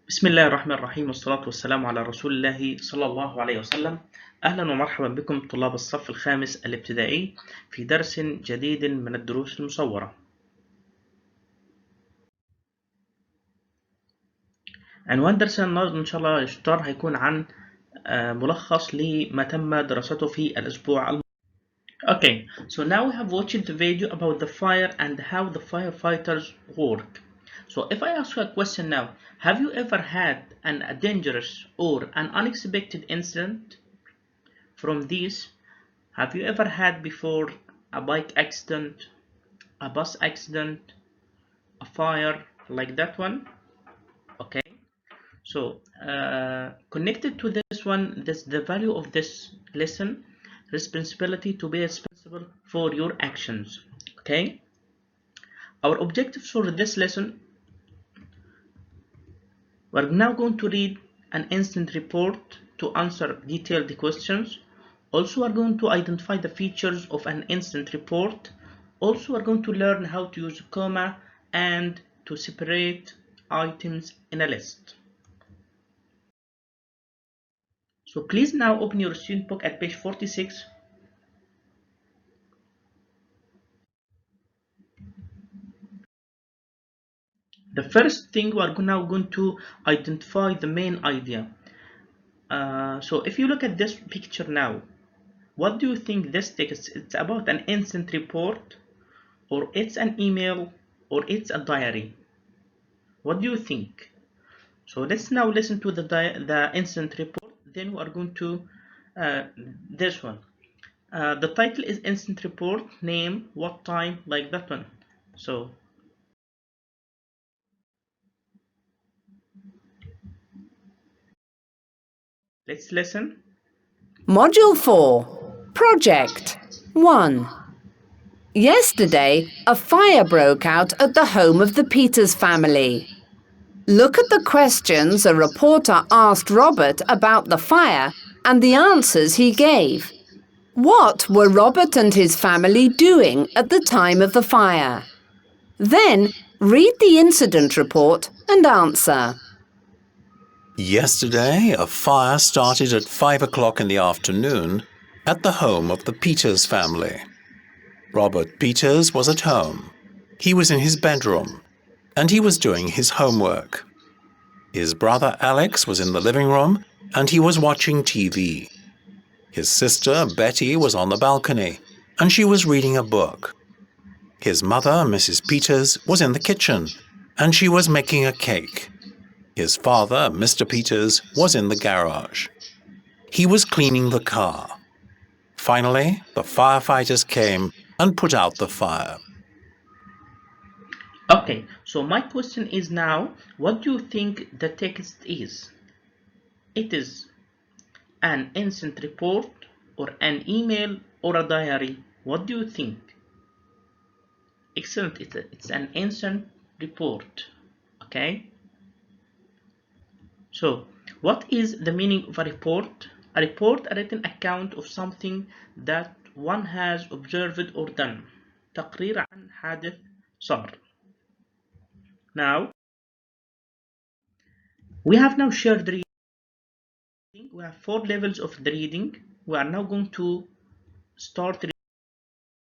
بسم الله الرحمن الرحيم والصلاة والسلام على رسول الله صلى الله عليه وسلم. أهلا ومرحبا بكم طلاب الصف الخامس الابتدائي في درس جديد من الدروس المصورة. عنوان درسنا النهاردة إن شاء الله يشتر هيكون عن ملخص لما تم دراسته في الأسبوع الماضي. Okay, so now we have watched the video about the fire and how the firefighters work. So if I ask you a question now, have you ever had a dangerous or an unexpected incident? From these, have you ever had before a bike accident, a bus accident, a fire like that one? Okay, so connected to this one, the value of this lesson, responsibility to be responsible for your actions. Okay, our objectives for this lesson, we're now going to read an incident report to answer detailed questions. Also, we're going to identify the features of an incident report. Also, we're going to learn how to use comma and to separate items in a list. So please now open your student book at page 46. The first thing we're now going to identify the main idea. So if you look at this picture now, what do you think this text is? It's about an incident report, or it's an email, or it's a diary? What do you think? So let's now listen to the incident report. Then we are going to this one. The title is incident report, name, what time, like that one. So let's listen. Module 4, Project 1. Yesterday, a fire broke out at the home of the Peters family. Look at the questions a reporter asked Robert about the fire and the answers he gave. What were Robert and his family doing at the time of the fire? Then, read the incident report and answer. Yesterday, a fire started at 5 o'clock in the afternoon at the home of the Peters family. Robert Peters was at home. He was in his bedroom, and he was doing his homework. His brother Alex was in the living room, and he was watching TV. His sister Betty was on the balcony, and she was reading a book. His mother, Mrs. Peters, was in the kitchen, and she was making a cake. His father, Mr. Peters, was in the garage. He was cleaning the car. Finally, the firefighters came and put out the fire. Okay, so my question is now, what do you think the text is? It is an incident report, or an email, or a diary. What do you think? Excellent, it's an incident report. Okay, so what is the meaning of a report? A report, a written account of something that one has observed or done. تقرير عن حادث صار. Now we have now shared reading. We have 4 levels of the reading. We are now going to start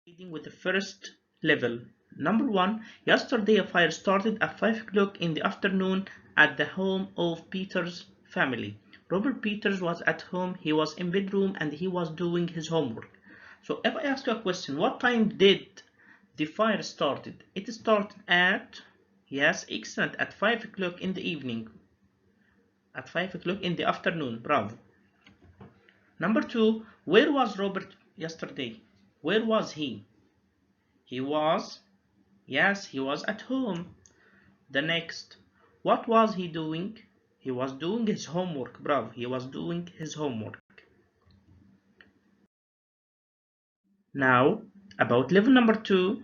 reading with the first level. Number 1. Yesterday a fire started at 5 o'clock in the afternoon at the home of Peter's family. Robert Peters was at home. He was in bedroom and he was doing his homework. So if I ask you a question, what time did the fire started? It started at, yes, excellent, at 5 o'clock in the evening. At 5 o'clock in the afternoon. Bravo. Number 2, where was Robert yesterday? Where was he? He was, yes, he was at home. The next, what was he doing? He was doing his homework. Bravo, he was doing his homework. Now, about level number 2,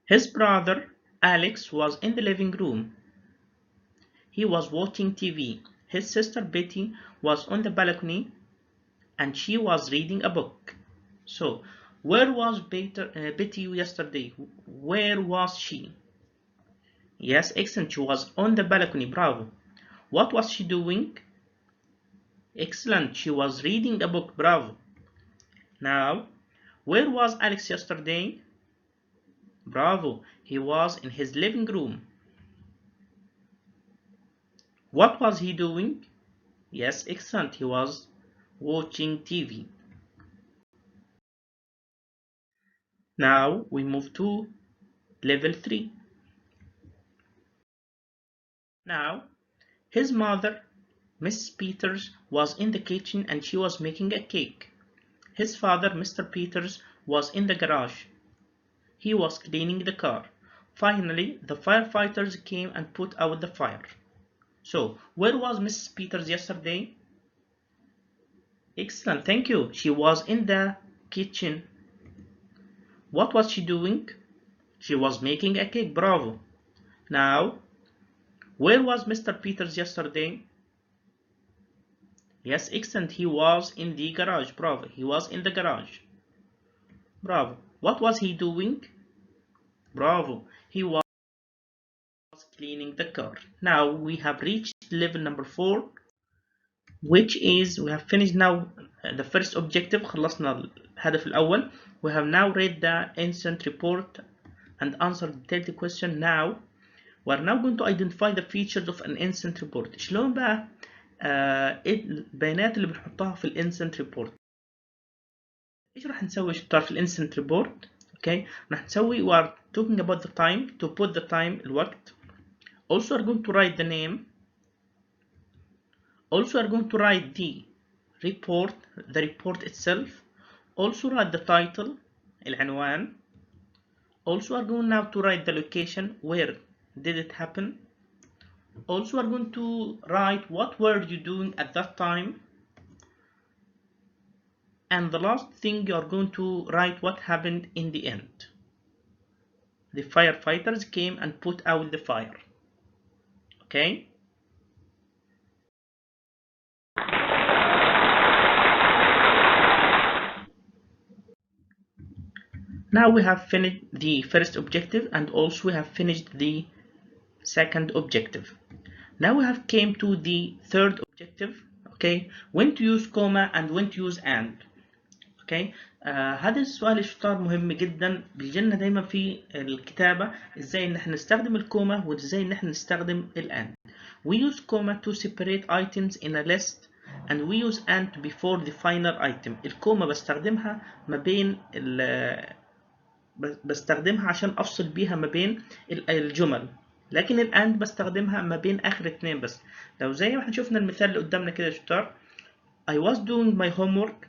his brother Alex was in the living room. He was watching TV. His sister Betty was on the balcony and she was reading a book. So, where was Betty yesterday? Where was she? Yes, excellent. She was on the balcony. Bravo. What was she doing? Excellent. She was reading a book. Bravo. Now, where was Alex yesterday? Bravo. He was in his living room. What was he doing? Yes, excellent. He was watching TV. Now we move to level 3. Now, his mother, Mrs. Peters, was in the kitchen and she was making a cake. His father, Mr. Peters, was in the garage. He was cleaning the car. Finally, the firefighters came and put out the fire. So, where was Mrs. Peters yesterday? Excellent, thank you. She was in the kitchen. What was she doing? She was making a cake. Bravo. Now, where was Mr. Peters yesterday? Yes, excellent. He was in the garage. Bravo. He was in the garage. Bravo. What was he doing? Bravo. He was cleaning the car. Now we have reached level number 4, which is we have finished now the first objective. خلصنا الهدف الأول. We have now read the incident report and answered the 30 question. Now we are now going to identify the features of an incident report. شلون بقى إيه البيانات اللي بنحطها في الانسنت ريبورت؟ ايش راح نسوي شطار في الانسنت ريبورت؟ اوكي راح نسوي we are talking about the time to put the time الوقت. Also are going to write the name. Also are going to write the report itself. Also write the title العنوان. Also are going now to write the location, where did it happen. Also are going to write what were you doing at that time. And the last thing you are going to write what happened in the end. The firefighters came and put out the fire. Okay? Now we have finished the first objective and also we have finished the second objective. Now we have came to the third objective. Okay, when to use comma and when to use and. Okay, هذا السؤال الشطار مهم جدا، بيجيلنا دايما في الكتابة ازاي ان احنا نستخدم الكوما وازاي ان احنا نستخدم الان. We use comma to separate items in a list and we use and before the final item. الكوما بستخدمها ما بين بستخدمها عشان افصل بيها ما بين الجمل، لكن الاند بستخدمها ما بين اخر اتنين بس. لو زي ما احنا شفنا المثال اللي قدامنا كده يا شطار، I was doing my homework,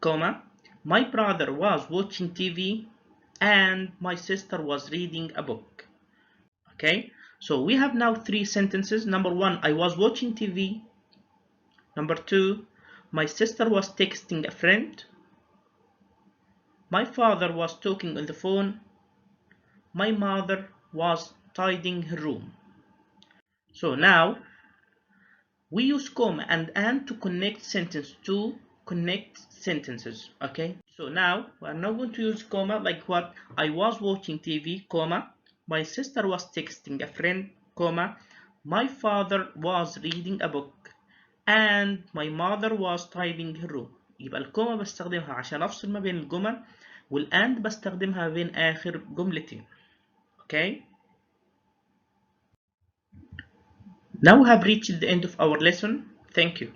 comma, my brother was watching TV and my sister was reading a book. Okay, so we have now 3 sentences. Number 1, I was watching TV. Number 2, my sister was texting a friend. My father was talking on the phone. My mother was tidying her room. So now we use comma and to connect sentences. Okay, so now we are not going to use comma like what I was watching TV, comma, my sister was texting a friend, comma, my father was reading a book and my mother was tidying her room. يبقى الكوما بستخدمها عشان افصل ما بين الجمل، والاند بستخدمها بين اخر جملتين. Okay, now we have reached the end of our lesson. Thank you.